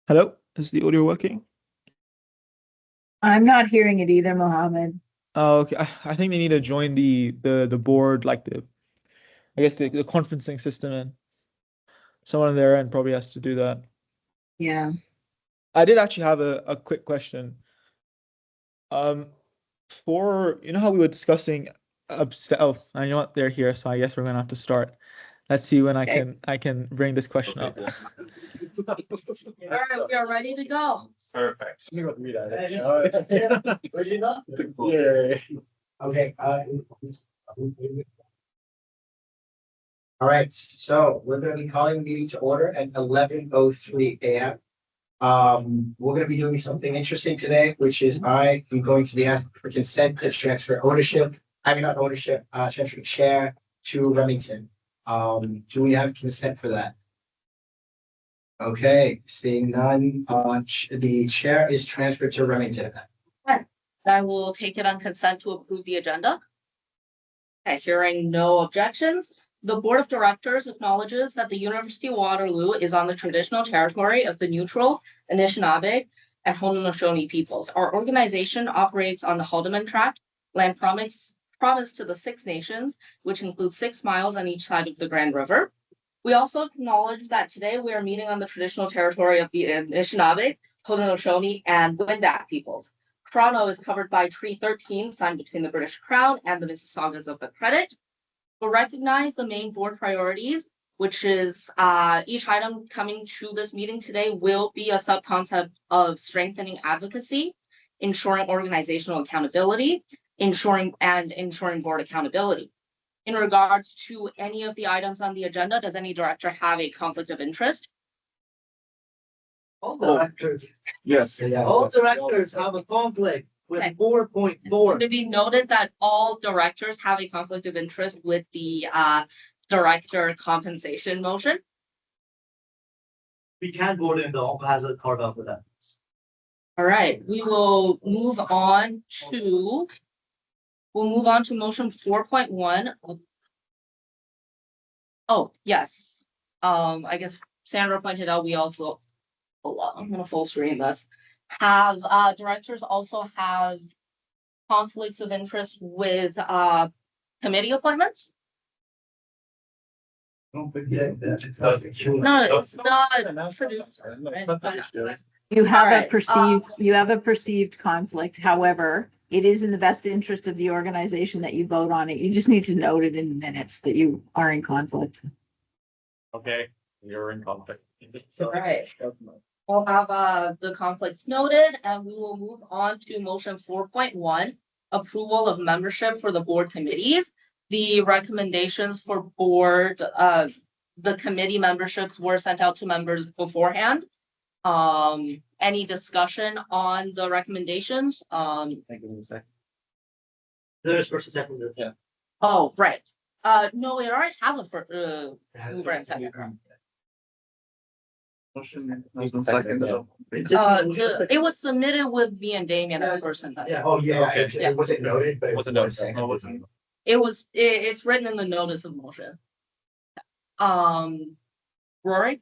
Hello, is the audio working? I'm not hearing it either, Mohammed. Oh, okay. I think they need to join the board, like the conferencing system, and someone on their end probably has to do that. Yeah. I did actually have a quick question. Um, for how we were discussing oh, and you know what? They're here, so I guess we're gonna have to start. Let's see when Okay. I can bring this question up. All right, we are ready to go. Perfect. Okay. All right, so we're going to be calling the meeting to order at 11:03 a.m. We're going to be doing something interesting today, which is I am going to be asking for consent to transfer ownership. I mean, not ownership, transfer chair to Remington. Do we have consent for that? Okay, seeing none, the chair is transferred to Remington. I will take it on consent to approve the agenda. Okay, hearing no objections, the Board of Directors acknowledges that the University of Waterloo is on the traditional territory of the neutral Anishinaabe and Haudenosaunee peoples. Our organization operates on the Haldeman Tract, land promised to the Six Nations, which includes 6 miles on each side of the Grand River. We also acknowledge that today we are meeting on the traditional territory of the Anishinaabe, Haudenosaunee, and Wendat peoples. Toronto is covered by Treaty 13, signed between the British Crown and the Mississaugas of the Credit. We'll recognize the main board priorities, which is each item coming to this meeting today will be a subconcept of strengthening advocacy, ensuring organizational accountability, ensuring board accountability. In regards to any of the items on the agenda, does any director have a conflict of interest? All directors, Yes. all directors have a conflict with Okay. 4.4. To be noted that all directors have a conflict of interest with the director compensation motion. We can vote in the hazard carve out with that. All right, we'll move on to motion 4.1. Oh, yes. I guess Sandra pointed out we also, hold on, I'm gonna full screen this. Have directors also have conflicts of interest with committee appointments? Don't forget that. No, it's not produced. Right? You have All right, you have a perceived conflict. However, it is in the best interest of the organization that you vote on it. You just need to note it in the minutes that you are in conflict. Okay, you're in conflict. All right. We'll have the conflicts noted, and we will move on to motion 4.1, approval of membership for the board committees. The recommendations for board, the committee memberships were sent out to members beforehand. Any discussion on the recommendations? There's first and second. Yeah. Oh, right. No, it already has a mover and second. Motion second. It was submitted with me and Damien at first and second. Yeah, oh, yeah, Okay. it wasn't noted, but it Wasn't was noticed. No, wasn't. It's written in the notice of motion. Rory?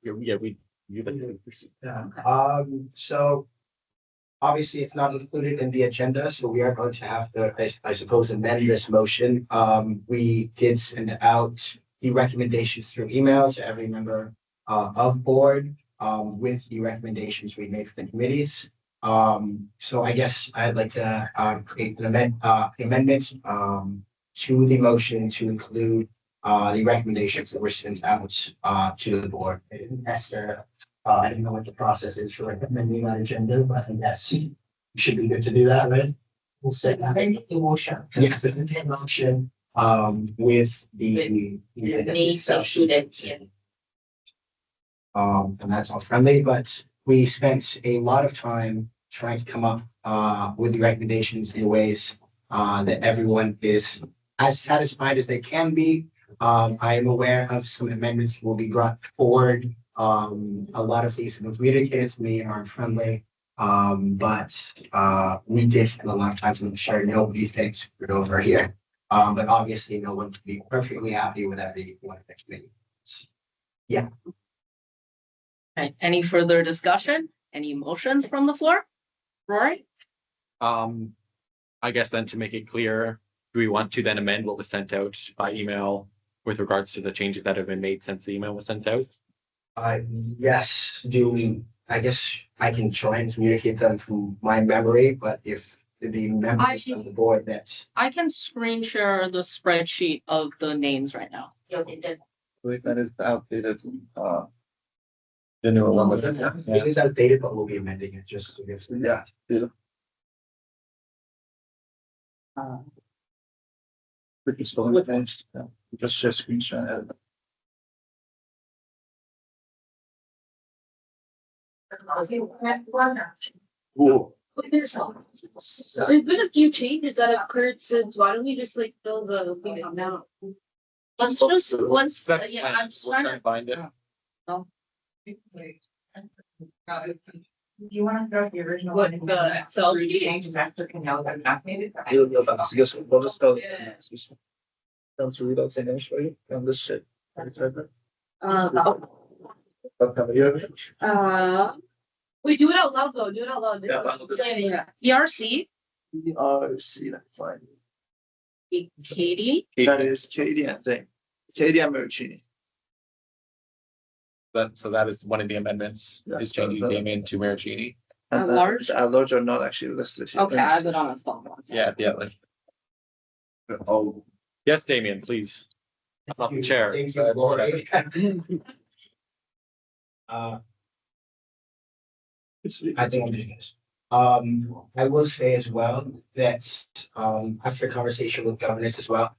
Yeah, So obviously it's not included in the agenda, so we are going to have to, I suppose, amend this motion. We did send out the recommendations through email to every member of board with the recommendations we made for the committees. So I guess I'd like to create an amendment to the motion to include the recommendations that were sent out to the board. Esther, I don't know what the process is for amending that agenda, but yes, we should be good to do that, right? We'll say motion. Yes, a motion with the and that's all friendly, but we spent a lot of time trying to come up with the recommendations in ways that everyone is as satisfied as they can be. I am aware of some amendments that will be brought forward. A lot of these have been communicated to me and aren't friendly. But we did spend a lot of time to make sure nobody's getting screwed over here. But obviously no one can be perfectly happy with every one of the committees. Yeah. Okay, any further discussion? Any motions from the floor? Rory? I guess then to make it clear, do we want to then amend what was sent out by email with regards to the changes that have been made since the email was sent out? Yes, I guess I can try and communicate them from my memory, but if the members of the board that's. I can screen share the spreadsheet of the names right now. That is outdated. The newer one was. It is outdated, but we'll be amending it just to give. Yeah. Just share screen share. There's been a few changes that have occurred since, why don't we just like fill the amount? Let's yeah, I'm just trying to. Find it. Do you want to throw the original? What, one in the there? Excel Or you sheet? changes after Canal that not needed? We'll just go. Yeah. Come to read out the names for you on this shit. We do it out loud though, do it out loud. Yeah. ERC, See, that's fine. Katie, That is Katie and Zane. Katie and Maricini. That is one of the amendments, is changing Damien to Maricini. At large? At large are not actually listed here. okay, I have it on a phone. Yeah, like. Oh, yes, Damien, please. I'm not the chair. Thank you, Lori. I think I'm doing this. I will say as well that, after conversation with governors as well,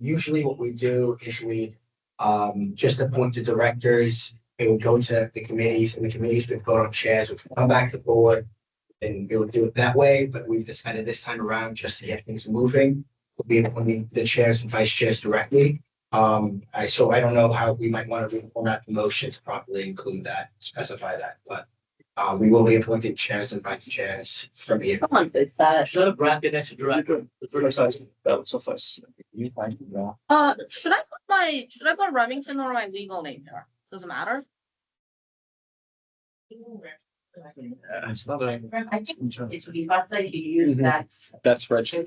usually what we do is we, just appoint the directors. It would go to the committees and the committees would vote on chairs, which would come back to the board. And we would do it that way, but we've decided this time around, just to get things moving, we'll be appointing the chairs and vice chairs directly. So I don't know how we might want to reformat the motion to properly include that, specify that, but we will be appointing chairs and vice chairs from here. Someone fix that. Should have bracket next to director. The first size. That would suffice. Should I put Remington or my legal name here? Doesn't matter. It's not a. I think it would be faster if you use that. That spreadsheet.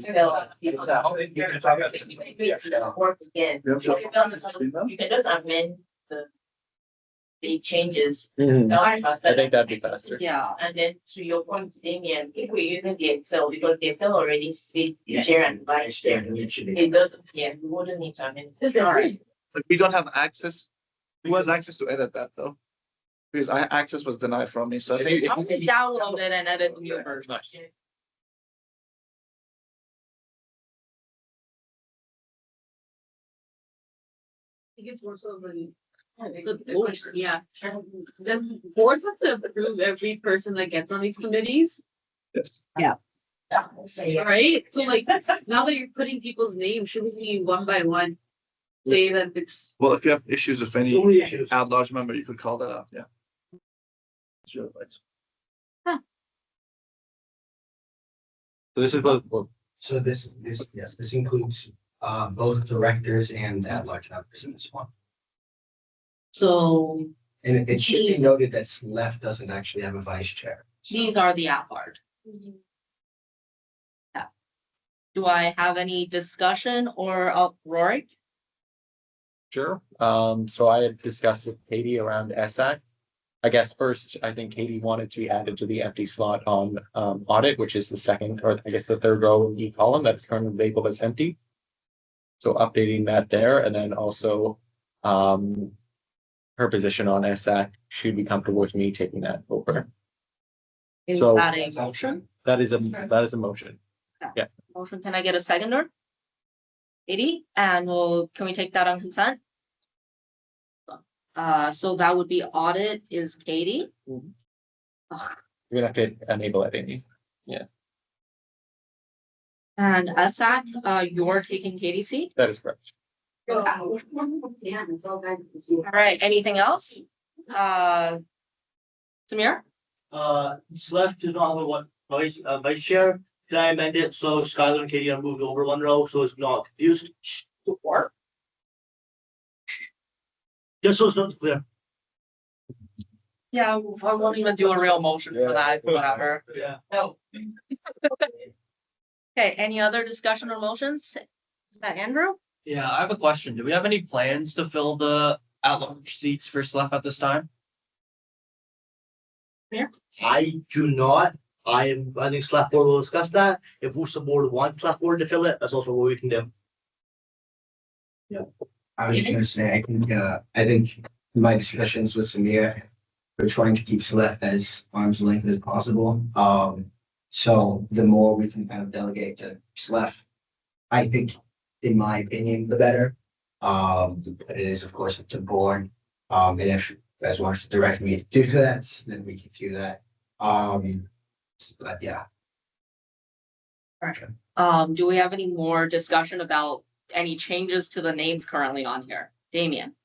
Work again. You can just amend the changes. I think that'd be faster. Yeah. And then to your point, Damien, if we're using the Excel, because the Excel already states the chair and vice chair. It doesn't, yeah, we wouldn't need to amend. Alright. But we don't have access. Who has access to edit that though? Because access was denied from me, so I think. I can download it and edit the new version. Nice. I think it's more so the board, yeah. The board has to approve every person that gets on these committees, Yes. right? So like, now that you're putting people's names, shouldn't we one by one say that it's. Well, if you have issues with So any many issues. at-large member, you could call that up, yeah. Sure, right. So this is what, So this includes, both directors and at-large members in this one. So And it should be noted that left doesn't actually have a vice chair. these are the at-large. Yeah. Do I have any discussion or Rory? sure. So I had discussed with Katie around SAC. I guess first, I think Katie wanted to be added to the empty slot on audit, which is the second, or I guess the third row in E column that's currently labeled as empty. So updating that there, and then also her position on SAC, she'd be comfortable with me taking that over. Is So- that a motion? That is a motion. Motion, can I get a seconder? Katie, and can we take that on consent? So that would be audit is Katie. You're gonna have to enable it, Amy. And SAC, you're taking Katie's seat. That is correct. All right, anything else? Samir? It's left to not have one vice chair. Can I amend it so Skylar and Katie are moved over one row so it's not confused? Support. Just so it's not clear. Yeah, I won't even do a real motion for that, whatever. Yeah. No. Okay, any other discussion or motions? Is that Andrew? Yeah, I have a question. Do we have any plans to fill the at-large seats for SLEP at this time? I do not. I think select board will discuss that. If WUSA board wants select board to fill it, that's also what we can do. I was gonna say, I think my discussions with Samir, we're trying to keep SLEP as arm's length as possible. So the more we can kind of delegate to SLEP, I think, in my opinion, the better. But it is, of course, up to the board. And if you guys want to direct me to do that, then we can do that. But yeah. Do we have any more discussion about any changes to the names currently on here? Damien?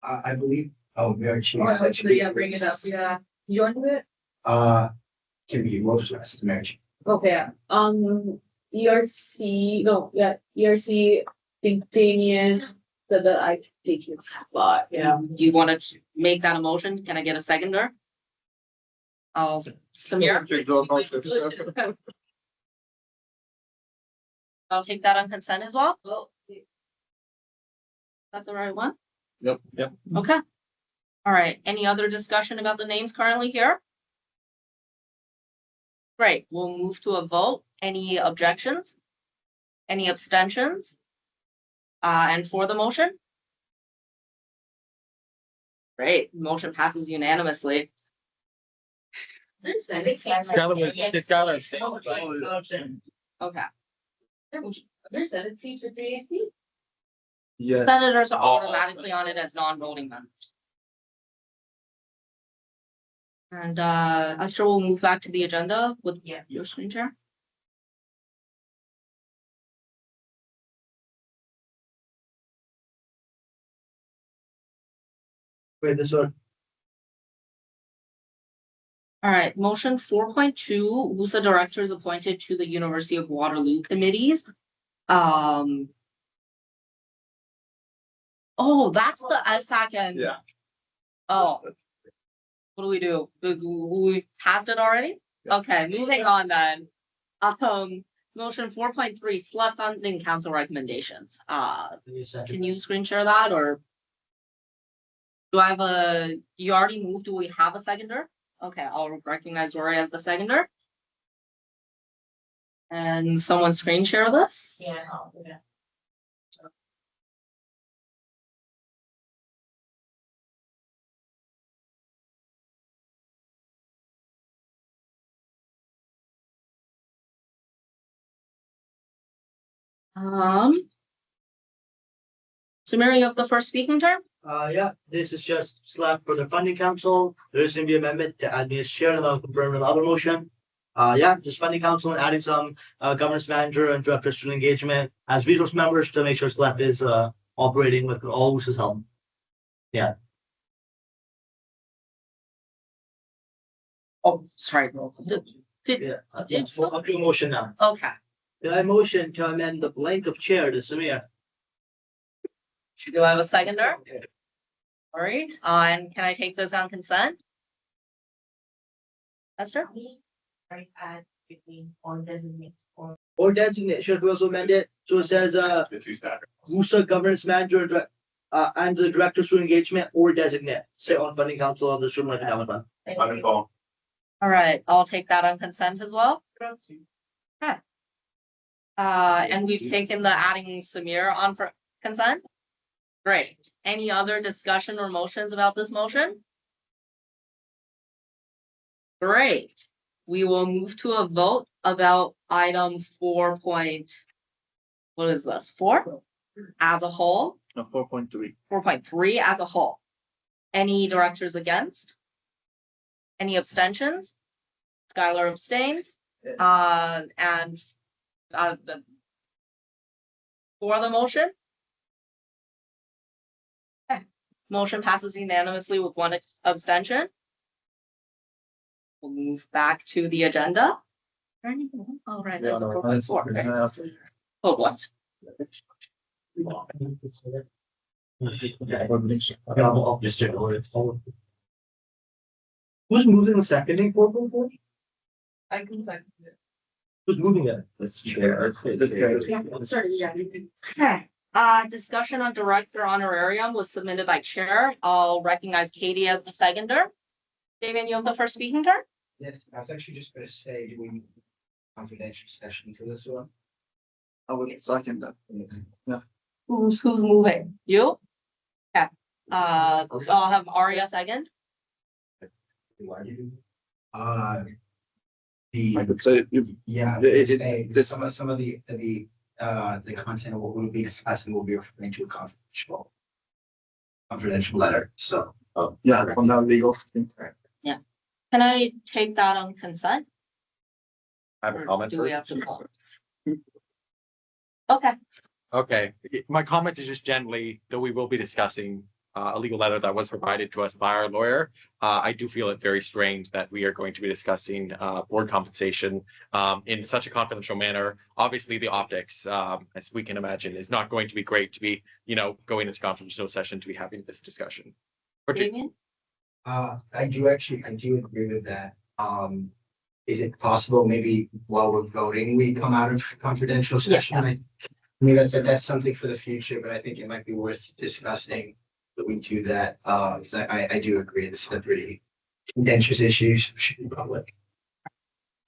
I believe, very cheap. Yeah, bring it up, yeah. You want to do it? Can be most of us, marriage. Okay, ERC, no, yeah, ERC, think Damien said that I take his spot, yeah. Do you want to make that a motion? Can I get a seconder? Samir? I'll take that on consent as well. Is that the right one? Yep. Okay. All right, any other discussion about the names currently here? Great, we'll move to a vote. Any objections? Any abstentions? And for the motion? Great, motion passes unanimously. Okay. There's Senate seats for three AC. Yeah. Senators are automatically on it as non-voting members. And Esther will move back to the agenda with your screen share. Wait, this one. All right, motion 4.2, WUSA directors appointed to the University of Waterloo committees. Oh, that's the second. Yeah. Oh. What do we do? We passed it already? Okay, moving on then. Motion 4.3, SLEP funding council recommendations. Can you screen share that or? Do I have you already moved, do we have a seconder? Okay, I'll recognize Rory as the seconder. And someone screen share this? Yeah. Samira, you have the first speaking term? Yeah, this is just slap for the funding council. There is gonna be amendment to add me as chair and I'll confirm with other motion. Yeah, just funding council and adding some governance manager and director of student engagement as resource members to make sure SLEP is operating with all WUSA's help. Yeah. Oh, sorry. Yeah. It's- I'll do a motion now. Okay. Did I motion to amend the blank of chair to Samir? Do I have a seconder? Sorry, and can I take this on consent? Esther? Right at between or designate or. Or designate, should we also amend it? So it says WUSA governance manager and the director of student engagement or designate, sit on funding council of the student life endowment fund. All right, I'll take that on consent as well. Okay. And we've taken the adding Samir on for consent. Great. Any other discussion or motions about this motion? Great. We will move to a vote about item 4. What is this? 4 as a whole? No, 4.3. 4.3 as a whole. Any directors against? Any abstentions? Skylar abstains. And for the motion? Okay. Motion passes unanimously with 1 abstention. We'll move back to the agenda. All right. Yeah, no, 4.4, right? Oh, what? Who's moving the seconding 4.4? I can second it. Who's moving it? Let's chair. Sorry, yeah. Okay. Discussion on director honorarium was submitted by chair. I'll recognize Katie as the seconder. Damien, you have the first speaking turn. Yes, I was actually just gonna say, do we need confidential session for this one? I would second that. Who's moving? You? Okay. So I'll have Aria second. I could say if Yeah, this- some of the content of what we'll be discussing will be referring to a confidential letter, so. yeah, from that legal. Can I take that on consent? I have a Or comment do we have first. to vote? Okay, Okay, my comment is just generally, though we will be discussing a legal letter that was provided to us by our lawyer. I do feel it very strange that we are going to be discussing board compensation in such a confidential manner. Obviously, the optics, as we can imagine, is not going to be great to be, going into confidential session to be having this discussion. Damien? I do agree with that. Is it possible maybe while we're voting, we come out of confidential session? I mean, that's something for the future, but I think it might be worth discussing that we do that, because I do agree this is a pretty contentious issue, so it should be public.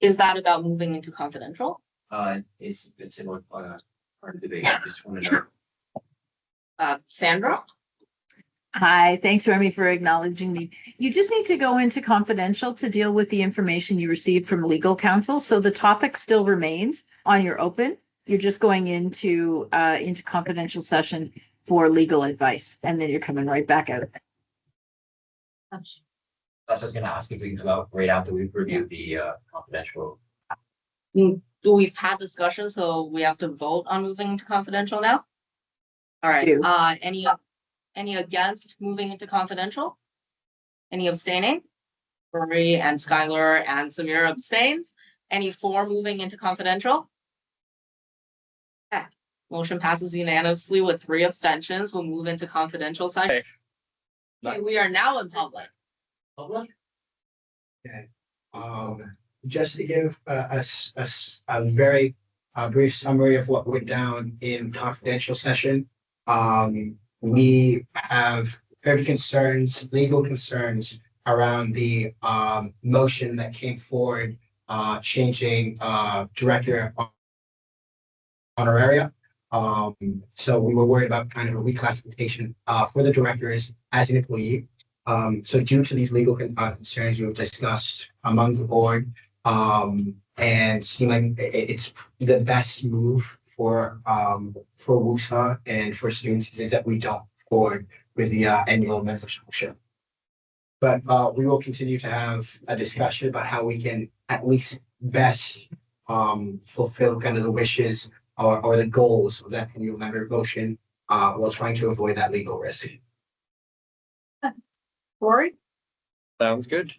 Is that about moving into confidential? It's similar, part of the debate, I just want to know. Sandra? Hi, thanks Remy for acknowledging me. You just need to go into confidential to deal with the information you received from legal counsel. So the topic still remains on your open. You're just going into confidential session for legal advice, and then you're coming right back out. I was just gonna ask if we can come out right after we've reviewed the confidential. We've had discussion, so we have to vote on moving into confidential now? All right, Do. any against moving into confidential? Any abstaining? Rory and Skylar and Samira abstains. Any for moving into confidential? Okay, motion passes unanimously with 3 abstentions. We'll move into confidential session. Okay, we are now in public. Public? Okay. Just to give a very brief summary of what went down in confidential session. We have heard concerns, legal concerns around the motion that came forward, changing director honoraria. So we were worried about kind of a reclassification for the directors as an employee. So due to these legal concerns we've discussed among the board, and seem like it's the best move for WUSA and for students is that we don't forward with the annual membership. But we will continue to have a discussion about how we can at least best fulfill kind of the wishes or the goals of that annual member motion while trying to avoid that legal risk. Rory? Sounds good.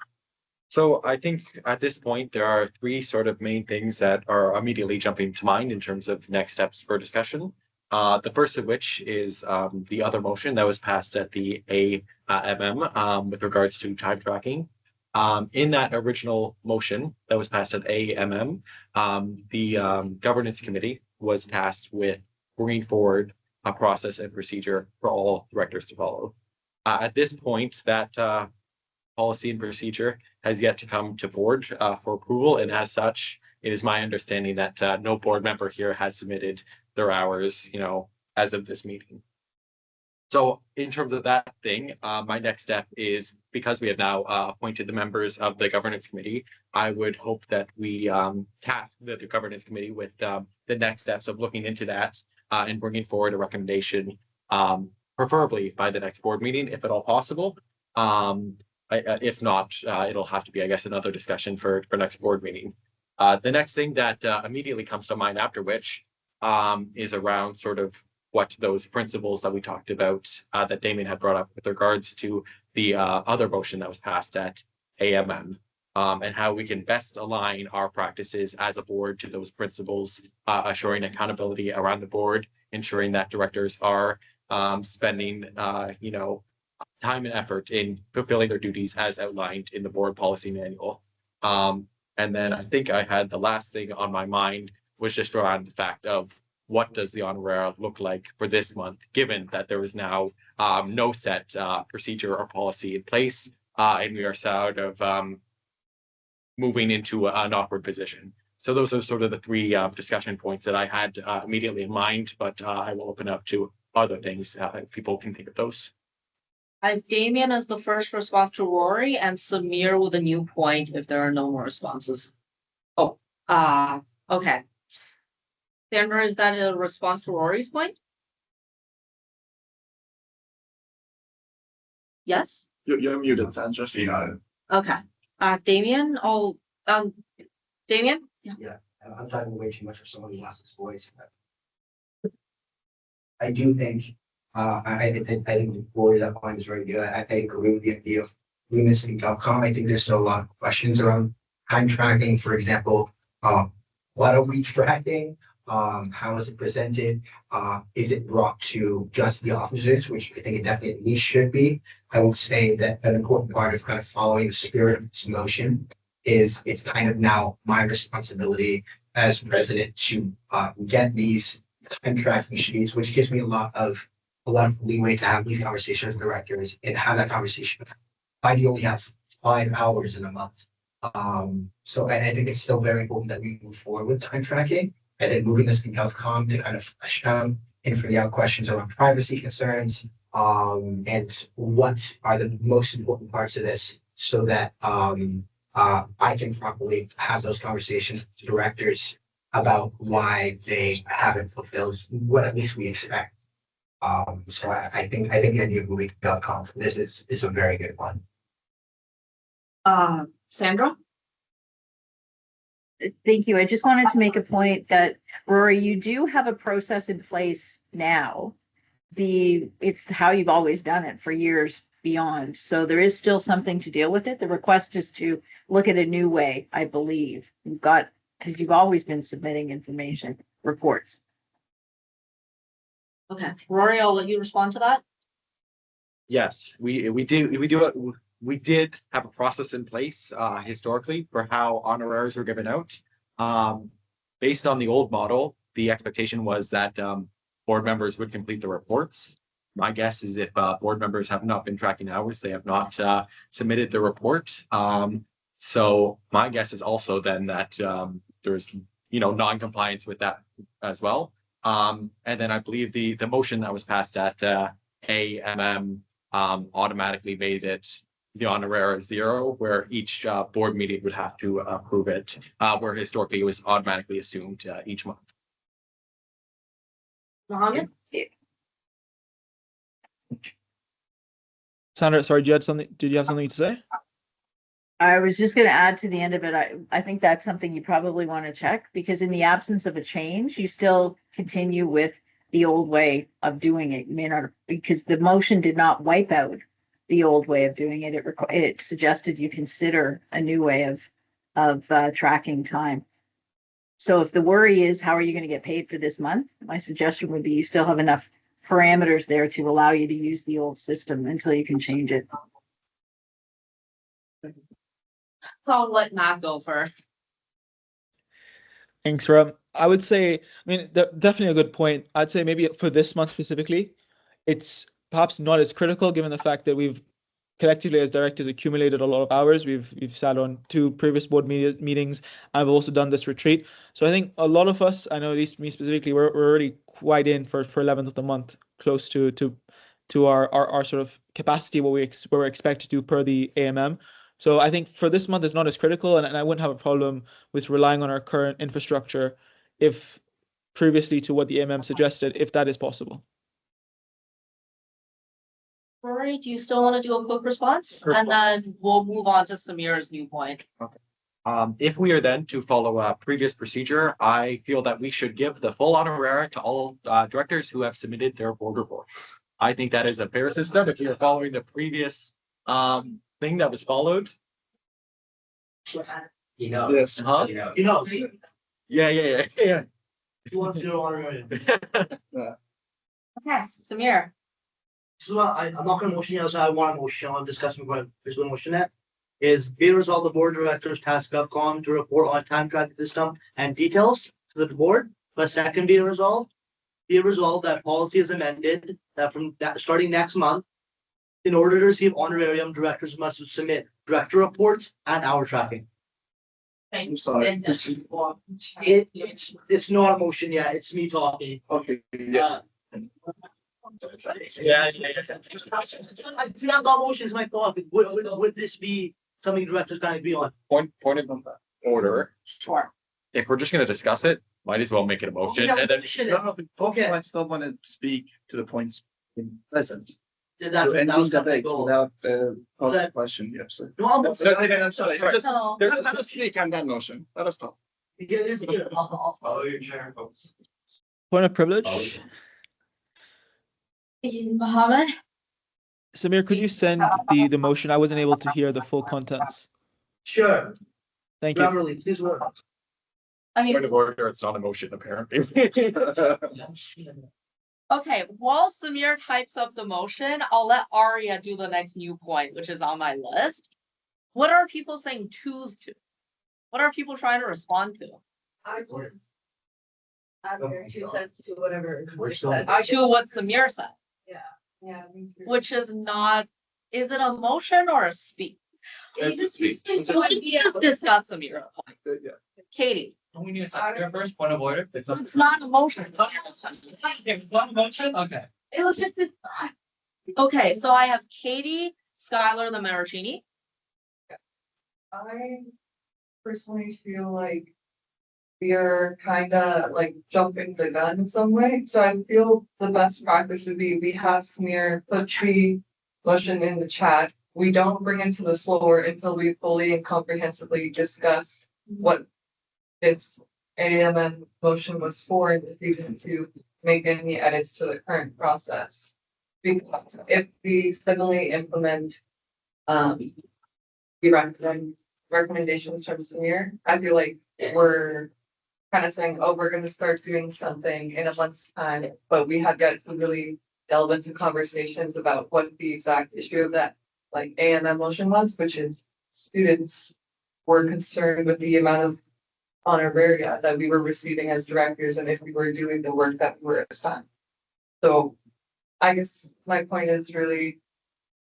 So I think at this point, there are 3 sort of main things that are immediately jumping to mind in terms of next steps for discussion. The first of which is the other motion that was passed at the AMM with regards to time tracking. In that original motion that was passed at AMM, the governance committee was tasked with bringing forward a process and procedure for all directors to follow. At this point, that policy and procedure has yet to come to board for approval, and as such, it is my understanding that no board member here has submitted their hours, as of this meeting. So in terms of that thing, my next step is, because we have now appointed the members of the governance committee, I would hope that we task the governance committee with the next steps of looking into that and bringing forward a recommendation, preferably by the next board meeting, if at all possible. If not, it'll have to be, I guess, another discussion for next board meeting. The next thing that immediately comes to mind after which is around sort of what those principles that we talked about that Damien had brought up with regards to the other motion that was passed at AMM, and how we can best align our practices as a board to those principles, assuring accountability around the board, ensuring that directors are spending, time and effort in fulfilling their duties as outlined in the board policy manual. And then I think I had the last thing on my mind was just around the fact of what does the honoraria look like for this month, given that there is now no set procedure or policy in place, and we are sort of moving into an awkward position. So those are sort of the three discussion points that I had immediately in mind, but I will open up to other things if people can think of those. I have Damien as the first response to Rory and Samir with a new point if there are no more responses. Oh, okay. Sandra, is that a response to Rory's point? Yes? You're muted, Sandra. You got it. Okay. Damien, Damien? Yeah, I'm talking way too much for someone who lost his voice, but I do think, I think the board that point is very good. I agree with the idea of Lumis and GovCom. I think there's still a lot of questions around time tracking. For example, what are we tracking? How is it presented? Is it brought to just the officers, which I think it definitely should be. I will say that an important part of kind of following the spirit of this motion is it's kind of now my responsibility as president to get these time tracking sheets, which gives me a lot of leeway to have these conversations with directors and have that conversation. I only have 5 hours in a month. So I think it's still very important that we move forward with time tracking and then moving this to GovCom to kind of flesh out and figure out questions around privacy concerns, and what are the most important parts of this so that I can properly have those conversations with directors about why they haven't fulfilled what at least we expect. So I think the idea of moving to GovCom for this is a very good one. Sandra? Thank you. I just wanted to make a point that, Rory, you do have a process in place now. It's how you've always done it for years beyond. So there is still something to deal with it. The request is to look at a new way, I believe. Because you've always been submitting information, reports. Okay, Rory, I'll let you respond to that. Yes, we did have a process in place historically for how honorarias were given out. Based on the old model, the expectation was that board members would complete the reports. My guess is if board members have not been tracking hours, they have not submitted the report. So my guess is also then that there's non-compliance with that as well. And then I believe the motion that was passed at AMM automatically made it the honoraria 0, where each board meeting would have to approve it, where historically it was automatically assumed each month. Mohammed? Sandra, sorry, did you have something to say? I was just going to add to the end of it. I think that's something you probably want to check, because in the absence of a change, you still continue with the old way of doing it. You may not, because the motion did not wipe out the old way of doing it. It suggested you consider a new way of tracking time. So if the worry is how are you going to get paid for this month, my suggestion would be you still have enough parameters there to allow you to use the old system until you can change it. I'll let Matt go first. Thanks, Rob. I would say, I mean, definitely a good point. I'd say maybe for this month specifically, it's perhaps not as critical given the fact that we've collectively as directors accumulated a lot of hours. We've sat on 2 previous board meetings. I've also done this retreat. So I think a lot of us, I know at least me specifically, we're already quite in for 11th of the month, close to our sort of capacity, what we're expected to do per the AMM. So I think for this month it's not as critical, and I wouldn't have a problem with relying on our current infrastructure if previously to what the AMM suggested, if that is possible. Rory, do you still want to do a quick response? Sure. And then we'll move on to Samir's new point. Okay. If we are then to follow a previous procedure, I feel that we should give the full honoraria to all directors who have submitted their board reports. I think that is a fair system if you're following the previous thing that was followed. Yes. Huh? Yeah. Who wants to do honorarium? Okay, Samir. So I'm not gonna motion yet, so I want a motion, I'll discuss before I pursue a motion that. Is be resolved the board of directors task GovCon to report on time tracking system and details to the board. But second, be resolved that policy is amended, that from that starting next month. In order to receive honorarium, directors must submit director reports and hour tracking. I'm sorry. It's not a motion yet, it's me talking. Okay, yeah. Yeah. It's not a motion, it's my thought. Would this be something directors can agree on? Point of order. Sure. If we're just gonna discuss it, might as well make it a motion and then. Okay. I still want to speak to the points in present. Yeah, So that ending was kind of my debate goal. without That- question, yes, sir. No, I'm. I'm sorry. Just- No. Let us speak on that motion. Let us talk. Follow your chair, folks. Point of privilege. Mohammed? Samir, could you send the motion? I wasn't able to hear the full contents. Sure, Thank you. Beverly, please work. I mean, Point of order, it's not a motion apparently. okay, while Samir types up the motion, I'll let Aria do the next new point, which is on my list. What are people saying twos to? What are people trying to respond to? I just add their 2 cents to whatever. We're still- To what Samir said, Yeah, me too. which is not, is it a motion or a speak? It's a speak. Discuss Samir. Yeah. Katie, Don't we need a second first, point of order? it's not a motion. If it's not a motion, okay. It was just this. Okay, so I have Katie, Skylar, the Maricini. I personally feel like we are kind of like jumping the gun in some way. So I feel the best practice would be we have Samir put the motion in the chat. We don't bring it to the floor until we fully and comprehensively discuss what this AMM motion was for and if we need to make any edits to the current process. Because if we suddenly implement the recommendations from Samir, I feel like we're kind of saying, oh, we're gonna start doing something in a month's time, but we have yet to really delve into conversations about what the exact issue of that like AMM motion was, which is students were concerned with the amount of honoraria that we were receiving as directors and if we were doing the work that we were assigned. So I guess my point is really,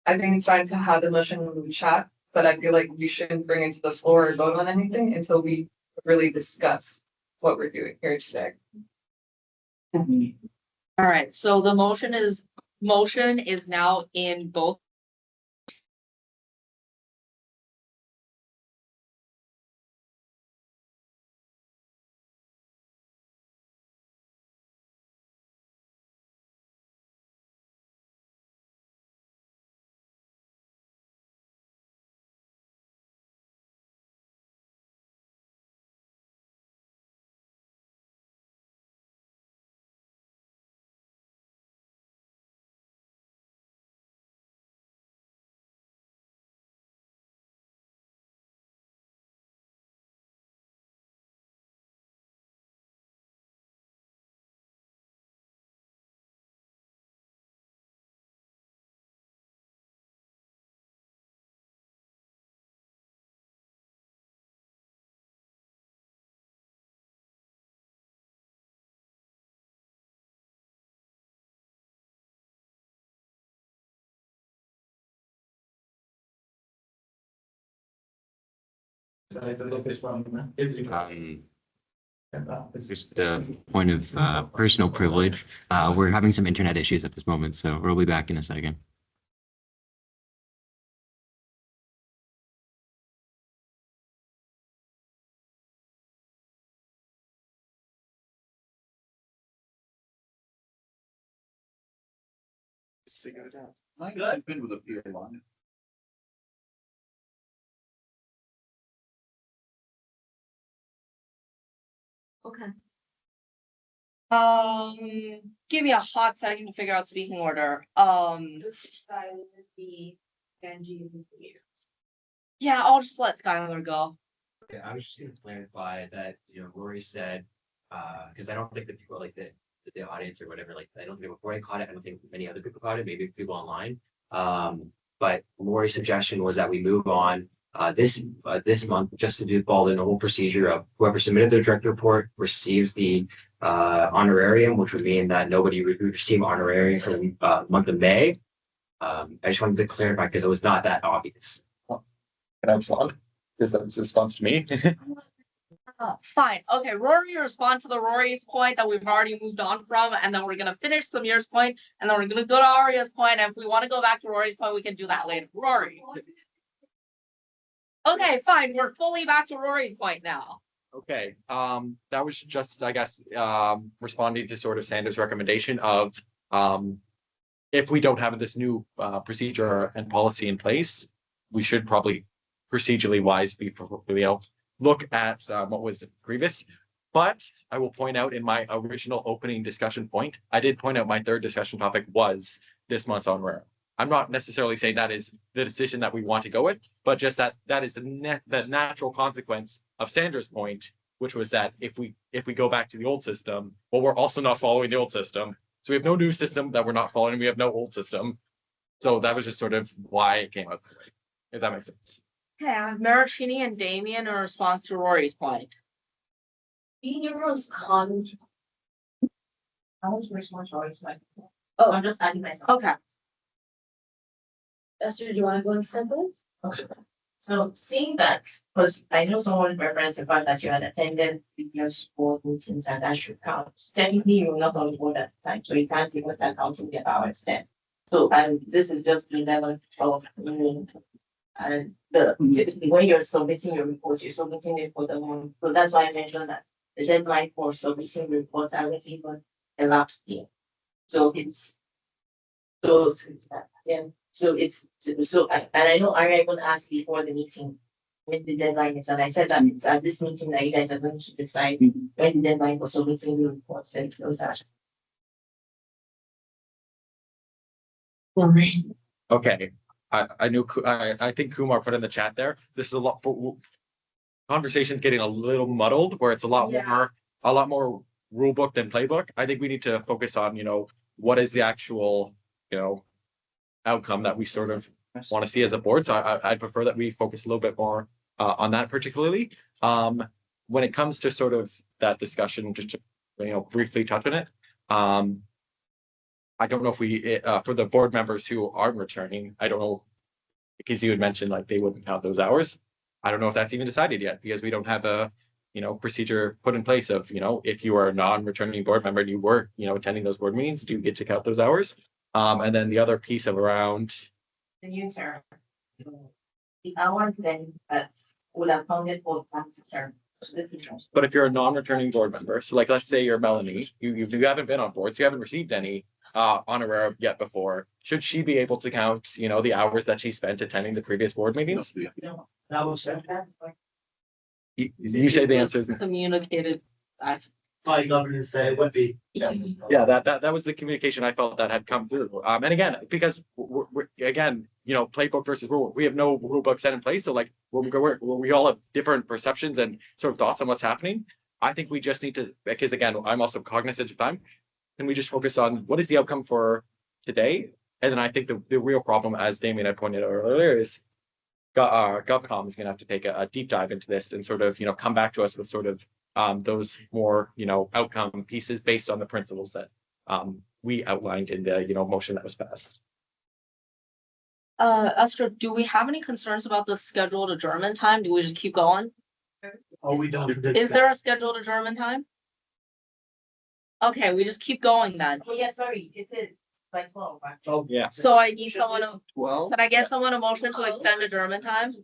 I think it's fine to have the motion in the chat, but I feel like we shouldn't bring it to the floor and vote on anything until we really discuss what we're doing here today. All right, so the motion is now in both. Just a point of personal privilege. We're having some internet issues at this moment, so we'll be back in a second. Figure it out. I've been with a peer line. Okay. Give me a hot second to figure out speaking order. Yeah, I'll just let Skylar go. Yeah, I was just gonna clarify that, Rory said, because I don't think that people like that, the audience or whatever, like, I don't think before I caught it, I don't think many other people caught it, maybe people online. But Lori's suggestion was that we move on this month just to do follow the normal procedure of whoever submitted their direct report receives the honorarium, which would mean that nobody would receive honorarium for the month of May. I just wanted to clarify because it was not that obvious. Can I respond? Because that was a response to me. Fine. Okay, Rory, respond to the Rory's point that we've already moved on from, and then we're gonna finish Samir's point, and then we're gonna go to Arya's point. And if we want to go back to Rory's point, we can do that later. Rory. Okay, fine. We're fully back to Rory's point now. Okay, that was just, I guess, responding to sort of Sanders' recommendation of if we don't have this new procedure and policy in place, we should probably procedurally wise be, look at what was previous. But I will point out in my original opening discussion point, I did point out my third discussion topic was this month's honorarium. I'm not necessarily saying that is the decision that we want to go with, but just that is the natural consequence of Sandra's point, which was that if we go back to the old system, well, we're also not following the old system. So we have no new system that we're not following. We have no old system. So that was just sort of why it came out that way, if that makes sense. Yeah, Maricini and Damien in response to Rory's point. Everyone's comment. I was response Rory's point. Oh, I'm just adding myself. Okay. Esther, do you want to go and step this? Okay. So seeing that, because I know someone referenced the fact that you had attended previous board meetings and that should count. Technically, you're not on board at the time, so you can't give us that counting the hours then. So, and this is just the level of meaning. And typically when you're submitting your reports, you're submitting it for the month. So that's why I mentioned that the deadline for submitting reports hasn't even elapsed yet. So it's that. Yeah. So and I know I even asked before the meeting when the deadline is, and I said that it's at this meeting that you guys are going to decide when the deadline for submitting the reports and those are. Okay, I think Kumar put in the chat there. This is a lot conversations getting a little muddled where it's a lot more rule book than playbook. I think we need to focus on, what is the actual, outcome that we sort of want to see as a board. So I'd prefer that we focus a little bit more on that particularly. When it comes to sort of that discussion, just to, briefly touch on it. I don't know if we, for the board members who aren't returning, I don't know, because you had mentioned like they wouldn't count those hours. I don't know if that's even decided yet because we don't have a, procedure put in place of, if you are a non-returning board member and you were, attending those board meetings, do you get to count those hours? And then the other piece of around the new term. The hours then that would have counted for past term. But if you're a non-returning board member, so like let's say you're Melanie, you haven't been on board, so you haven't received any honorarium yet before. Should she be able to count, the hours that she spent attending the previous board meetings? That was You say the answer is Communicated. by governance that it would be. yeah, that was the communication I felt that had come through. And again, because we're again, playbook versus rule, we have no rule book set in place. So like we all have different perceptions and sort of thoughts on what's happening. I think we just need to, because again, I'm also cognizant of time. Can we just focus on what is the outcome for today? And then I think the real problem, as Damien had pointed out earlier, is GovCom is going to have to take a deep dive into this and sort of, come back to us with sort of those more, outcome pieces based on the principles that we outlined in the, motion that was passed. Esther, do we have any concerns about the scheduled adjournment time? Do we just keep going? Oh, we don't. Is there a scheduled adjournment time? Okay, we just keep going then. Oh, yeah, sorry, it is by 12. Oh, Yeah. So I need someone to, 12. can I get someone a motion to extend adjournment time?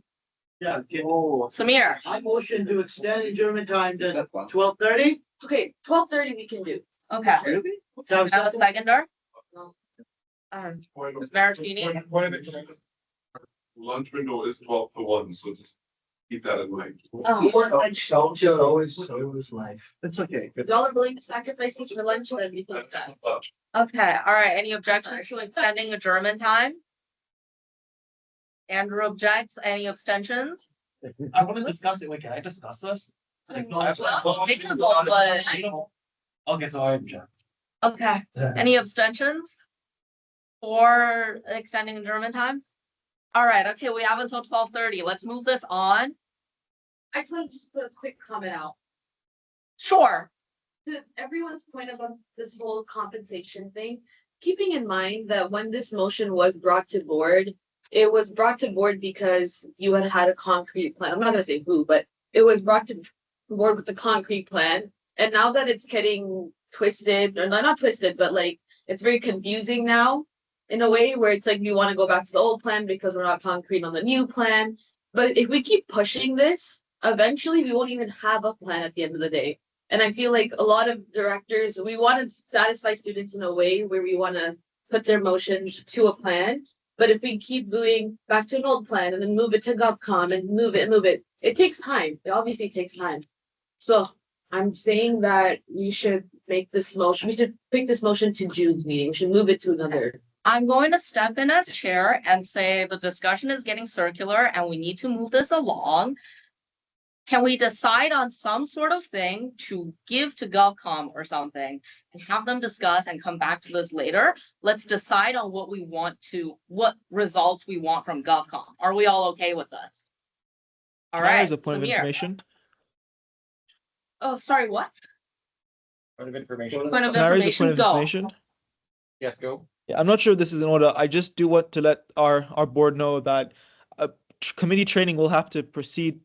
yeah. Samir, I motion to extend adjournment time to 12:30. Okay, 12:30 we can do. okay. Have a seconder? Maricini? Lunch window is 12 to 1, so just keep that in mind. So is life. It's okay. Y'all are willing to sacrifice these for lunch, then we can do that. Okay, all right. Any objections to extending adjournment time? Andrew objects. Any abstentions? I want to discuss it. Wait, can I discuss this? Well, they can vote, but Okay, so I object. Okay, any abstentions? For extending adjournment time? All right, okay, we have until 12:30. Let's move this on. I just want to just put a quick comment out. Sure. To everyone's point about this whole compensation thing, keeping in mind that when this motion was brought to board, it was brought to board because you had a concrete plan. I'm not gonna say who, but it was brought to board with the concrete plan. And now that it's getting twisted, or not twisted, but like it's very confusing now in a way where it's like we want to go back to the old plan because we're not concrete on the new plan. But if we keep pushing this, eventually we won't even have a plan at the end of the day. And I feel like a lot of directors, we want to satisfy students in a way where we want to put their motions to a plan. But if we keep moving back to an old plan and then move it to GovCom and move it, it takes time. It obviously takes time. So I'm saying that we should make this motion, we should pick this motion to June's meeting. We should move it to another. I'm going to step in as chair and say the discussion is getting circular and we need to move this along. Can we decide on some sort of thing to give to GovCom or something and have them discuss and come back to this later? Let's decide on what what results we want from GovCom. Are we all okay with this? All Can I right. raise a point of Samir. information? Oh, sorry, what? Point of information. Point of Can I raise a point information, of go. information? Yes, go. Yeah, I'm not sure if this is in order. I just do want to let our board know that committee training will have to proceed,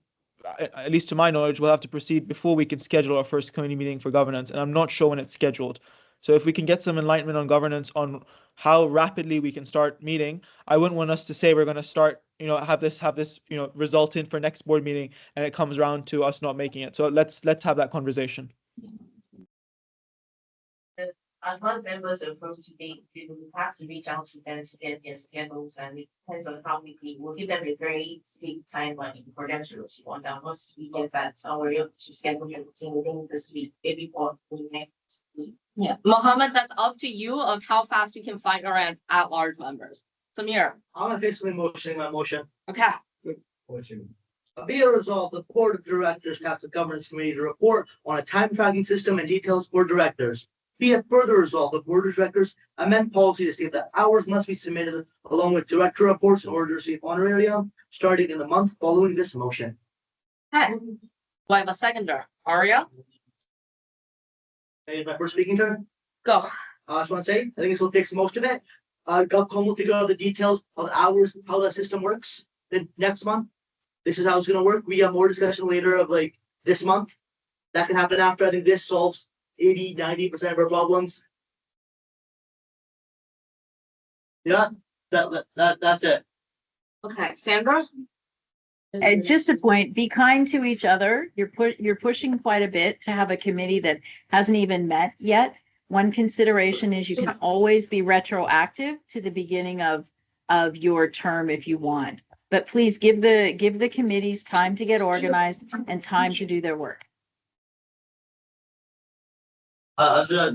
at least to my knowledge, will have to proceed before we can schedule our first committee meeting for governance, and I'm not sure when it's scheduled. So if we can get some enlightenment on governance on how rapidly we can start meeting, I wouldn't want us to say we're going to start, have this, result in for next board meeting, and it comes around to us not making it. So let's have that conversation. As one members approach today, we will have to reach out to them to get their schedules, and it depends on how quickly we'll give them a very strict timeline for them to respond. And once we get that, we're able to schedule everything within this week, maybe for the next week. Yeah, Mohammed, that's up to you of how fast you can find around at-large members. Samir. I'm officially motioning my motion. Okay. Be it resolved, the board of directors tasked the governance committee to report on a time tracking system and details for directors. Be it further resolved, the board of directors amend policy to state that hours must be submitted along with director reports in order to receive honorarium starting in the month following this motion. Okay. Do I have a seconder? Aria? Hey, is my first speaking turn? Go. I just want to say, I think this will fix most of it. GovCom will figure out the details of the hours, how the system works. Then next month, this is how it's going to work. We have more discussion later of like this month. That can happen after. I think this solves 80-90% of our problems. Yeah, that's it. Okay, Sandra? And just a point, be kind to each other. You're pushing quite a bit to have a committee that hasn't even met yet. One consideration is you can always be retroactive to the beginning of your term if you want. But please give the committees time to get organized and time to do their work. Should I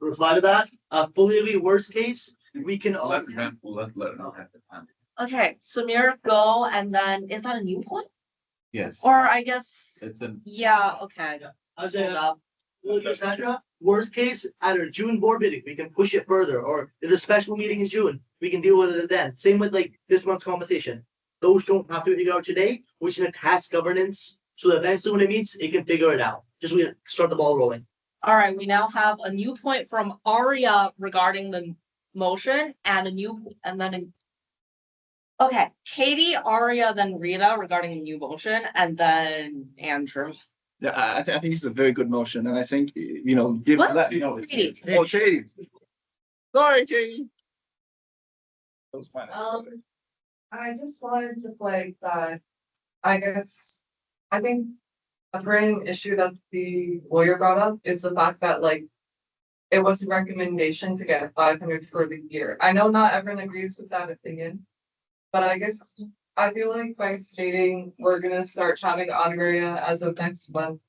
reply to that? Fully agree. Worst case, we can. Let them know. Okay, Samir, go, and then, is that a new point? Yes. Or I guess, It's an. yeah, okay. Hold Hold up. Sandra, worst case, at our June board meeting, we can push it further, or if there's a special meeting in June, we can deal with it then. Same with like this month's conversation. Those don't have to be figured out today. We should task governance so that eventually when it meets, it can figure it out. Just we start the ball rolling. All right, we now have a new point from Aria regarding the motion and okay, Katie, Aria, then Rita regarding the new motion, and then Andrew. Yeah, I think it's a very good motion, and I think, give What? that, Katie. Oh, Katie. Sorry, Katie. I just wanted to flag that, I think a grand issue that the lawyer brought up is the fact that it was a recommendation to get 500 for the year. I know not everyone agrees with that opinion, but I feel like by stating we're gonna start having honoraria as of next month.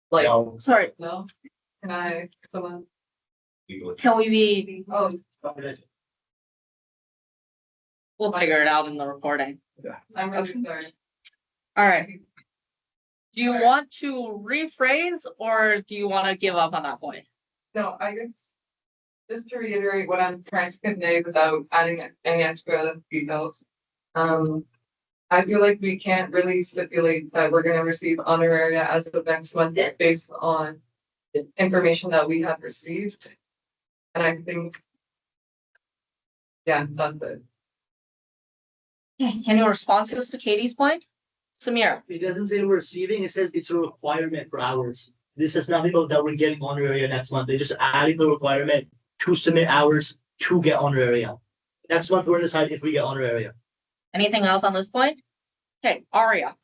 No. Sorry, No, can I come on? can we be, Oh, we'll figure it out in the recording. I'm really sorry. All right. Do you want to rephrase or do you want to give up on that point? No, I guess just to reiterate what I'm trying to convey without adding any extra details. I feel like we can't really stipulate that we're gonna receive honoraria as of next month based on the information that we have received. And I think, yeah, that's it. Any responses to Katie's point? Samir? It doesn't say we're receiving, it says it's a requirement for hours. This has nothing about that we're getting honoraria next month. They're just adding the requirement to submit hours to get honoraria. Next month, we're gonna decide if we get honoraria. Anything else on this point? Okay, Aria.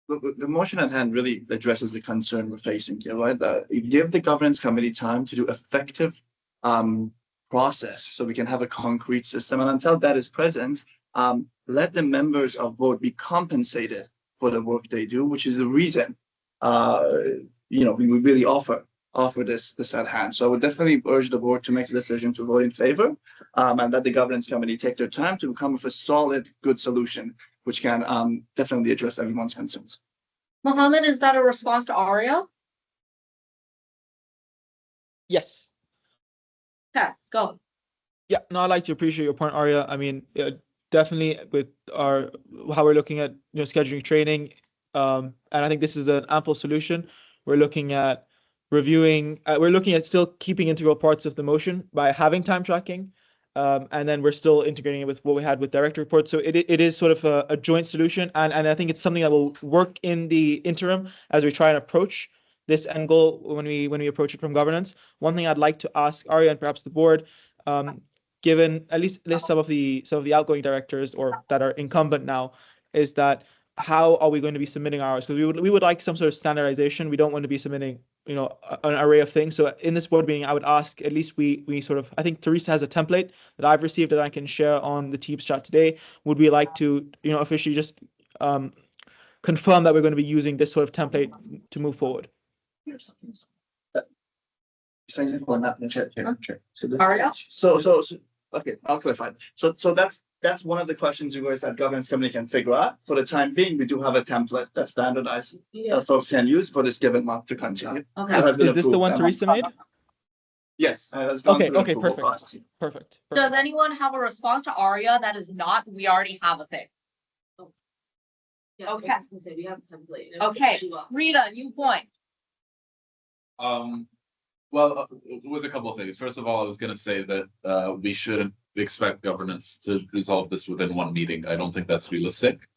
The motion at hand really addresses the concern we're facing here, right? Give the governance committee time to do effective process so we can have a concrete system. And until that is present, let the members of board be compensated for the work they do, which is the reason we would really offer this at hand. So I would definitely urge the board to make a decision to vote in favor, and let the governance committee take their time to come with a solid, good solution, which can definitely address everyone's concerns. Mohammed, is that a response to Aria? Yes. Okay, go. Yeah, no, I'd like to appreciate your point, Arya. I mean, definitely with how we're looking at scheduling training, and I think this is an ample solution. We're looking at reviewing. We're looking at still keeping integral parts of the motion by having time tracking, and then we're still integrating it with what we had with direct reports. So it is sort of a joint solution, and I think it's something that will work in the interim as we try and approach this end goal when we approach it from governance. One thing I'd like to ask Arya and perhaps the board, given at least some of the outgoing directors or that are incumbent now, is that how are we going to be submitting ours? Because we would like some sort of standardization. We don't want to be submitting an array of things. So in this board meeting, I would ask at least we sort of, I think Teresa has a template that I've received that I can share on the Teams chat today. Would we like to officially just confirm that we're going to be using this sort of template to move forward? Yes. So okay, I'll clarify. So that's one of the questions you guys that governance committee can figure out. For the time being, we do have a template that's standardized that folks can use for this given month to continue. Okay. Is this the one Teresa made? Yes. Okay, perfect. Does anyone have a response to Aria that is not, we already have a thing? Yeah, Okay. I was gonna say, we have a template. Okay, Rita, you point. Well, it was a couple of things. First of all, I was gonna say that we shouldn't expect governance to resolve this within one meeting. I don't think that's realistic.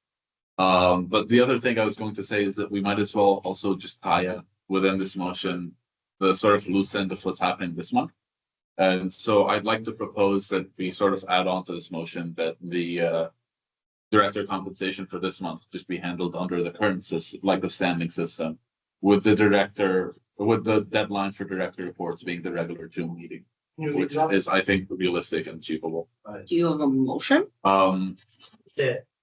But the other thing I was going to say is that we might as well also just tie up within this motion the sort of loose end of what's happening this month. And so I'd like to propose that we sort of add on to this motion that the director compensation for this month just be handled under the current system, like the standing system, with the deadline for director reports being the regular June meeting, which is, I think, realistic and achievable. Do you have a motion?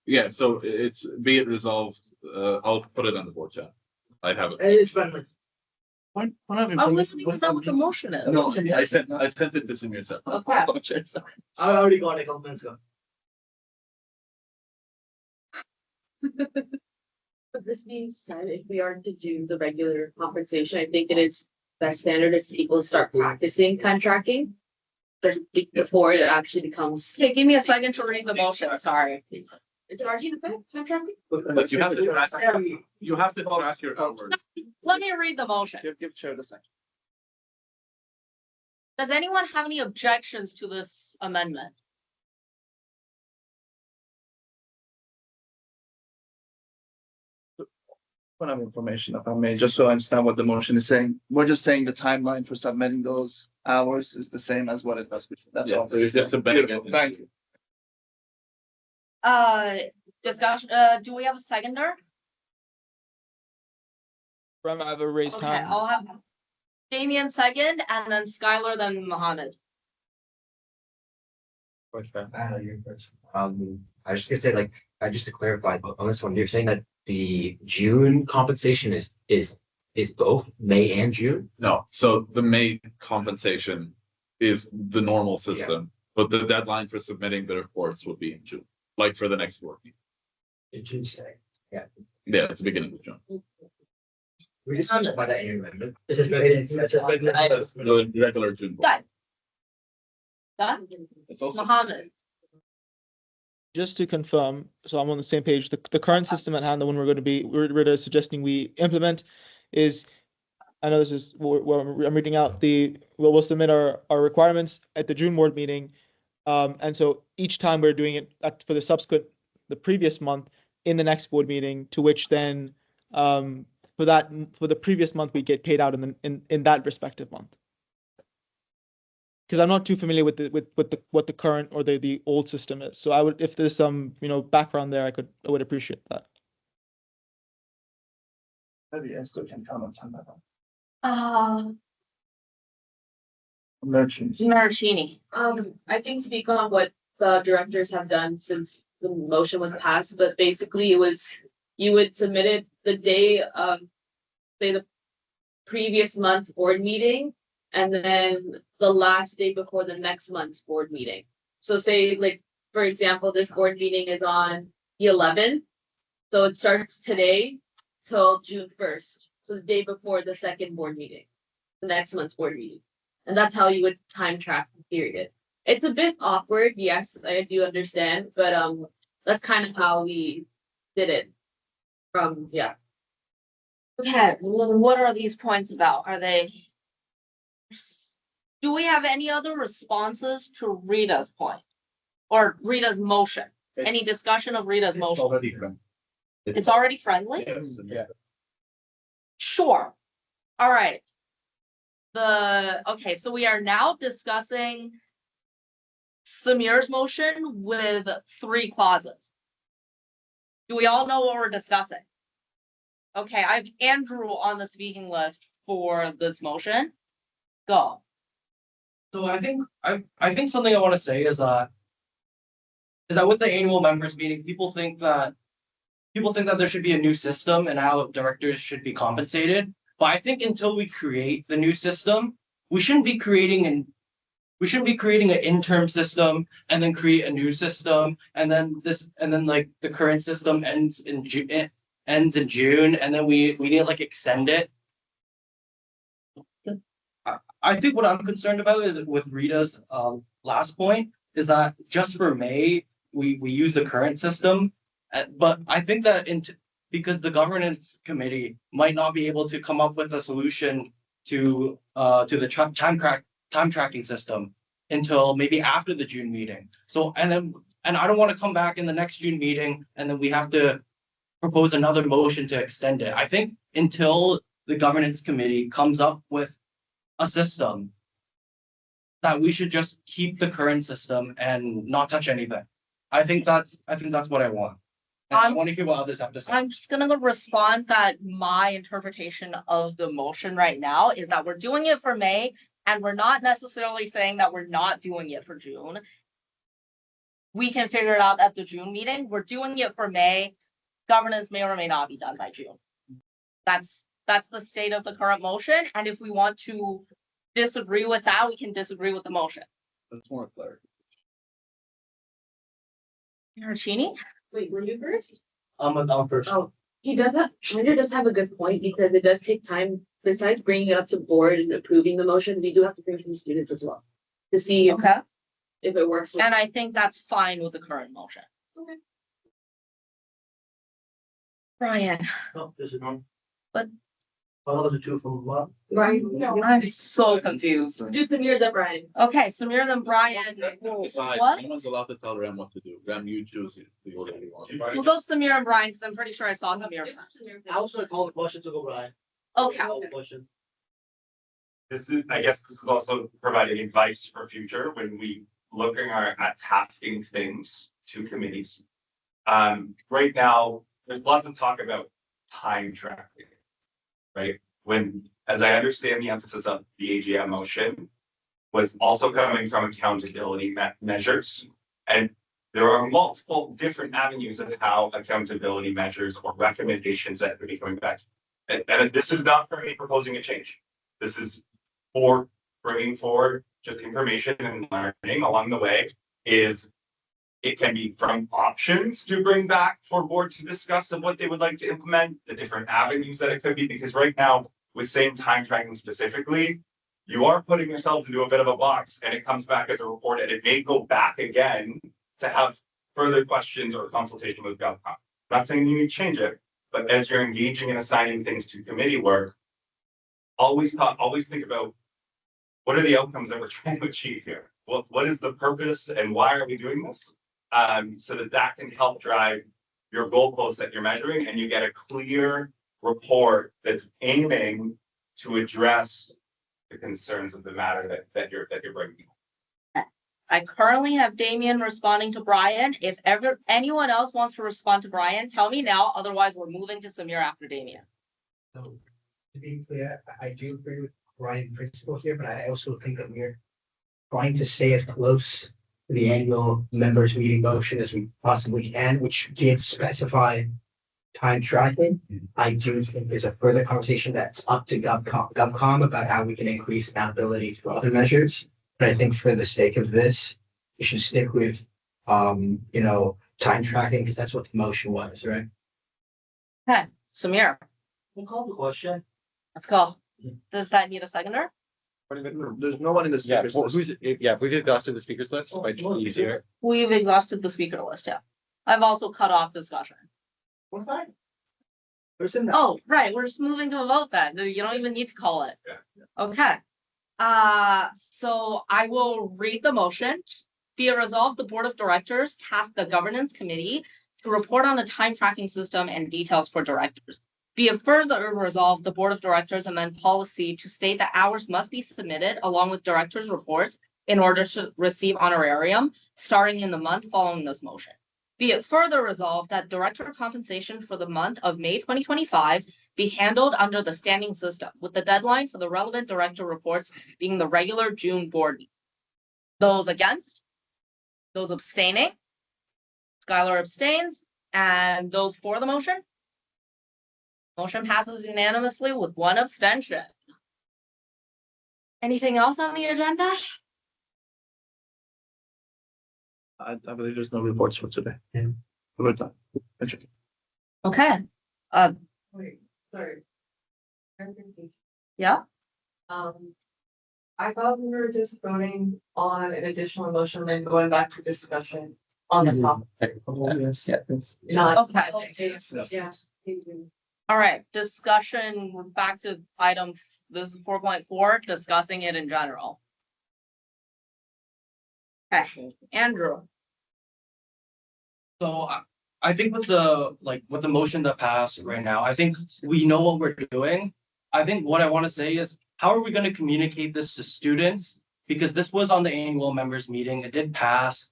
Yeah, so it's be it resolved, I'll put it on the board chat. I have it. It's friendly. I wasn't even know what the motion is. No, I sent it to Samir. Okay. I already got it a couple minutes ago. But this being said, if we are to do the regular compensation, I think it is best standard if people start practicing time tracking. Before it actually becomes. Okay, give me a second to read the motion, sorry. Is it already in effect, time tracking? But you have to track your hours. Let me read the motion. Give chair the second. Does anyone have any objections to this amendment? Point of information, if I may, just so I understand what the motion is saying. We're just saying the timeline for submitting those hours is the same as what it was before. That's all. So it's just a Beautiful. Thank you. Discussion, do we have a seconder? I have a raised Okay, hand. I'll have Damien second and then Skylar, then Mohammed. I was just gonna say, like, just to clarify on this one, you're saying that the June compensation is both May and June? No, so the May compensation is the normal system, but the deadline for submitting the reports will be in June, like for the next work. In June, yeah. Yeah, it's the beginning of June. We just talked about that in your amendment. This is Regular June. Done. Done? It's also. Mohammed, Just to confirm, so I'm on the same page, the current system at hand, the one we're suggesting we implement is, I know this is where I'm reading out we'll submit our requirements at the June board meeting. And so each time we're doing it for the previous month in the next board meeting, to which then, for the previous month, we get paid out in that respective month. Because I'm not too familiar with what the current or the old system is. So I would, if there's some, background there, I would appreciate that. Maybe Esther can comment on that. Maricini. I think speak on what the directors have done since the motion was passed, but basically it was, you would submit it the day of, say, the previous month's board meeting, and then the last day before the next month's board meeting. So say, like, for example, this board meeting is on the 11th, so it starts today till June 1st. So the day before the second board meeting, the next month's board meeting. And that's how you would time track the period. It's a bit awkward, yes, I do understand, but that's kind of how we did it. Yeah. Okay, well, what are these points about? Do we have any other responses to Rita's point? Or Rita's motion? Any discussion of Rita's motion? Already friendly. It's already friendly? Yeah. Sure. All right. Okay, so we are now discussing Samir's motion with 3 clauses. Do we all know what we're discussing? Okay, I have Andrew on the speaking list for this motion. Go. So I think something I want to say is that with the annual members meeting, people think that there should be a new system and how directors should be compensated. But I think until we create the new system, we shouldn't be creating an interim system and then create a new system, and then like the current system ends in June, and then we need to like extend it. I think what I'm concerned about is with Rita's last point is that just for May we use the current system, but I think that because the governance committee might not be able to come up with a solution to the time tracking system until maybe after the June meeting. So and I don't want to come back in the next June meeting and then we have to propose another motion to extend it. I think until the governance committee comes up with a system, that we should just keep the current system and not touch anything. I think that's what I want. And I want to hear what others have to say. I'm just gonna respond that my interpretation of the motion right now is that we're doing it for May, and we're not necessarily saying that we're not doing it for June. We can figure it out at the June meeting. We're doing it for May. Governance may or may not be done by June. That's the state of the current motion. And if we want to disagree with that, we can disagree with the motion. That's more clear. Maricini? Wait, were you first? I'm first. Oh, Schneider does have a good point, because it does take time, besides bringing it up to board and approving the motion, we do have to bring some students as well. To see Okay. if it works. And I think that's fine with the current motion. Okay. Brian, No, this is one. But- All of the 2 from what? Brian, I'm so confused. do Samir then Brian. Okay, Samir then Brian. What? No one's allowed to tell Ram what to do. Ram, you choose the order you want. We'll go Samir and Brian, because I'm pretty sure I saw Samir. I was gonna call the question to go Brian. Okay. Call the question. I guess this is also providing advice for future when we looking at tasking things to committees. Right now, there's lots of talk about time tracking, right? When, as I understand the emphasis of the AGM motion was also coming from accountability measures. And there are multiple different avenues of how accountability measures or recommendations that could be coming back. And this is not for me proposing a change. This is for bringing forward just information and learning along the way is It can be from options to bring back for board to discuss of what they would like to implement, the different avenues that it could be, because right now, with same time tracking specifically, you are putting yourselves into a bit of a box and it comes back as a report and it may go back again to have further questions or consultation with GovCon. I'm not saying you need to change it, but as you're engaging and assigning things to committee work, always think about what are the outcomes that we're trying to achieve here? What is the purpose and why are we doing this? So that can help drive your goalposts that you're measuring and you get a clear report that's aiming to address the concerns of the matter that you're bringing. I currently have Damien responding to Brian. If ever anyone else wants to respond to Brian, tell me now. Otherwise, we're moving to Samir after Damien. So to be clear, I do agree with Brian in principle here, but I also think that we're trying to stay as close to the annual members meeting motion as we possibly can, which did specify time tracking. I do think there's a further conversation that's up to GovCom about how we can increase accountability through other measures. But I think for the sake of this, we should stick with, time tracking because that's what the motion was, right? Okay, Samir, We'll call the question. let's go. Does that need a seconder? There's no one in the Yeah, speakers well, list. if we've exhausted the speakers list, it might be easier. We've exhausted the speaker list, yeah. I've also cut off discussion. We're fine. Person now. Oh, right, we're just moving to a vote then. You don't even need to call it. Okay. So I will read the motion. Be it resolved, the Board of Directors task the Governance Committee to report on the time tracking system and details for directors. Be it further resolved, the Board of Directors amend policy to state that hours must be submitted along with directors' reports in order to receive honorarium starting in the month following this motion. Be it further resolved that director compensation for the month of May 2025 be handled under the standing system, with the deadline for the relevant director reports being the regular June board meeting. Those against? Those abstaining? Skylar abstains, and those for the motion? Motion passes unanimously with one abstention. Anything else on the agenda? I believe there's no reports for today. We're done. Okay, Wait, sorry. yeah, I thought we were just voting on an additional motion and going back to discussion on the topic. Not. okay. Yes. All right, discussion, we're back to item, this is 4.4, discussing it in general. Okay, Andrew. So I think with the motion that passed right now, I think we know what we're doing. I think what I want to say is, how are we going to communicate this to students? Because this was on the annual members meeting, it did pass.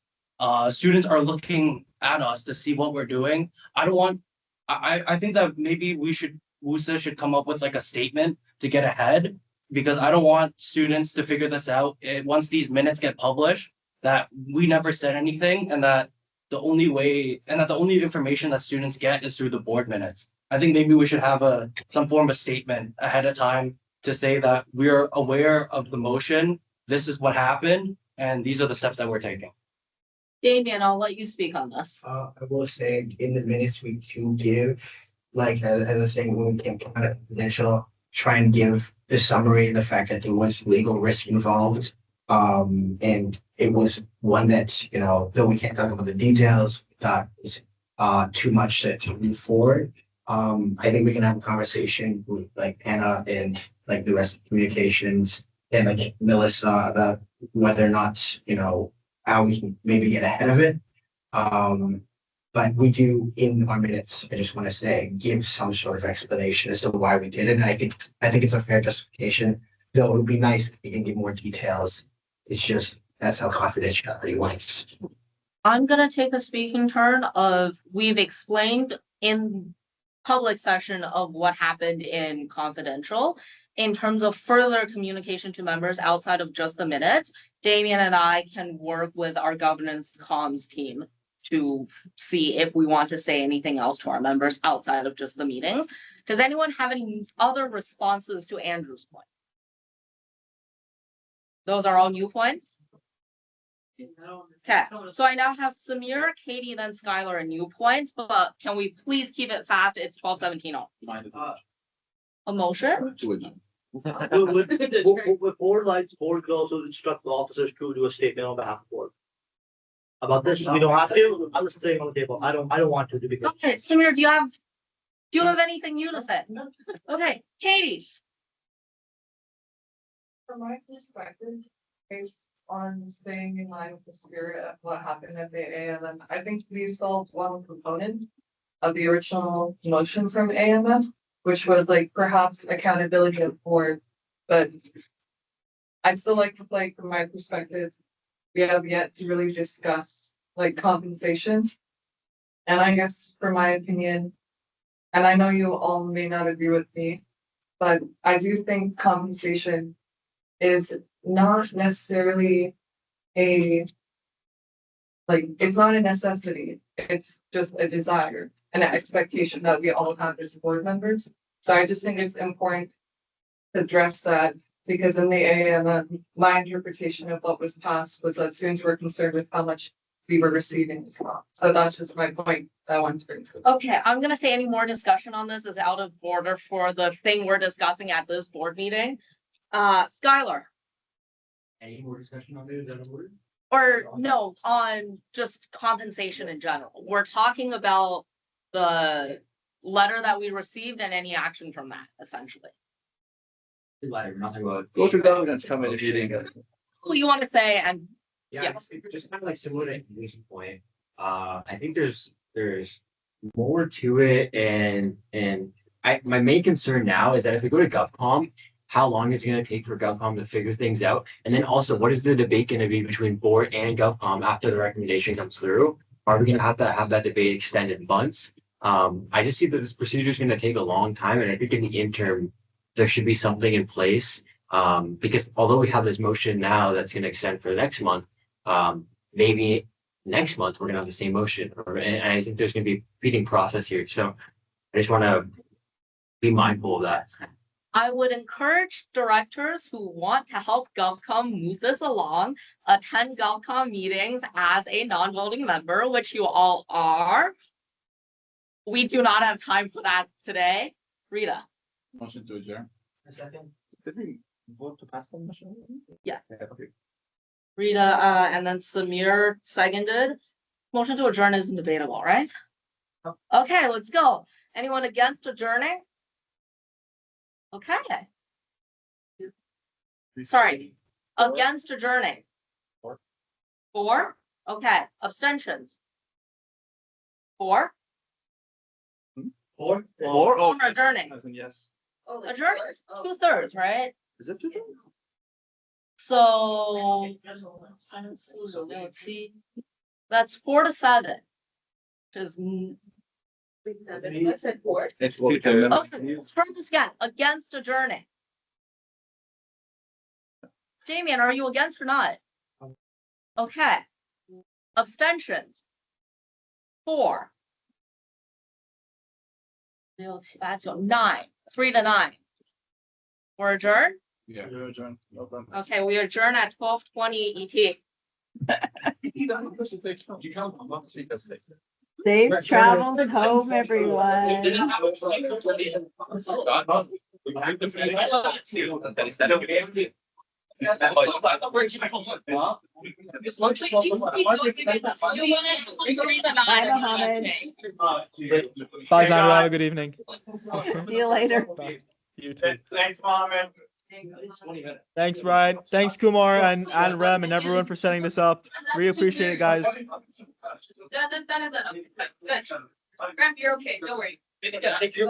Students are looking at us to see what we're doing. I think that maybe WUSA should come up with like a statement to get ahead, because I don't want students to figure this out once these minutes get published, that we never said anything and that the only information that students get is through the board minutes. I think maybe we should have some form of statement ahead of time to say that we're aware of the motion, this is what happened, and these are the steps that we're taking. Damien, I'll let you speak on this. I will say in the minutes we do give, like as I was saying, when we can kind of confidential, try and give the summary and the fact that there was legal risk involved. And it was one that, though we can't talk about the details, we thought is too much to move forward. I think we can have a conversation with like Anna and like the rest of communications and like Melissa about whether or not, how we can maybe get ahead of it. But we do in our minutes, I just want to say, give some sort of explanation as to why we did it. And I think it's a fair justification, though it would be nice if we can give more details. It's just, that's how confidentiality works. I'm gonna take a speaking turn of, we've explained in public session of what happened in confidential. In terms of further communication to members outside of just the minutes, Damien and I can work with our governance comms team to see if we want to say anything else to our members outside of just the meetings. Does anyone have any other responses to Andrew's point? Those are all new points? Okay, so I now have Samir, Katie, then Skylar and new points, but can we please keep it fast? It's 12:17. A motion? With board lights, board could also instruct the officers to do a statement on behalf of the board. About this, we don't have to, I'm just saying on the table, I don't want to be. Okay, Samir, do you have anything new to say? Okay, Katie. From my perspective, based on staying in line with the spirit of what happened at the AMM, I think we solved one component of the original motion from AMM, which was like perhaps accountability of board. But I'd still like to like, from my perspective, we have yet to really discuss like compensation. And I guess from my opinion, and I know you all may not agree with me, but I do think compensation is not necessarily it's not a necessity. It's just a desire and an expectation that we all have as board members. So I just think it's important to address that because in the AM, my interpretation of what was passed was that students were concerned with how much we were receiving as well. So that's just my point that I wanted to bring to. Okay, I'm gonna say any more discussion on this is out of order for the thing we're discussing at this board meeting. Skylar. Any more discussion on it? Is that a word? Or no, on just compensation in general. We're talking about the letter that we received and any action from that, essentially. The letter, nothing about. Go to governance committee meeting. What you want to say and Yeah, yeah. just kind of like similar to English point. I think there's more to it, and my main concern now is that if we go to GovCom, how long is it going to take for GovCom to figure things out? And then also, what is the debate going to be between board and GovCom after the recommendation comes through? Are we going to have that debate extended months? I just see that this procedure is going to take a long time, and I think in the interim, there should be something in place. Because although we have this motion now that's going to extend for the next month, maybe next month we're going to have the same motion, and I think there's going to be a repeating process here. So I just want to be mindful of that. I would encourage directors who want to help GovCom move this along, attend GovCom meetings as a non-voting member, which you all are. We do not have time for that today. Rita. Motion to adjourn. A second. Did we vote to pass the motion? Yeah. Okay. Rita, and then Samir seconded. Motion to adjourn isn't debatable, right? Okay, let's go. Anyone against adjourning? Okay. Sorry, against adjourning. 4. Okay, abstentions. 4. 4. Or Or adjourning. as in yes. Adjourning is 2/3, right? Is it adjourn? So let's see. That's 4 to 7. Which is I said 4. It's okay. Let's try this again. Against adjourning. Damien, are you against or not? Okay. Abstentions. 4. 9. 3 to 9. We're adjourned? Yeah. You're adjourned. No problem. Okay, we adjourn at 12:20 ET. Safe travels home, everyone. Bye, Mohammed. Bye, Sandra. Have a good evening. See you later. Bye. You too. Thanks, Mohammed. Thanks, Brian. Thanks, Kumar and Rem and everyone for setting this up. Really appreciate it, guys. Graham, you're okay, don't worry. Thank you.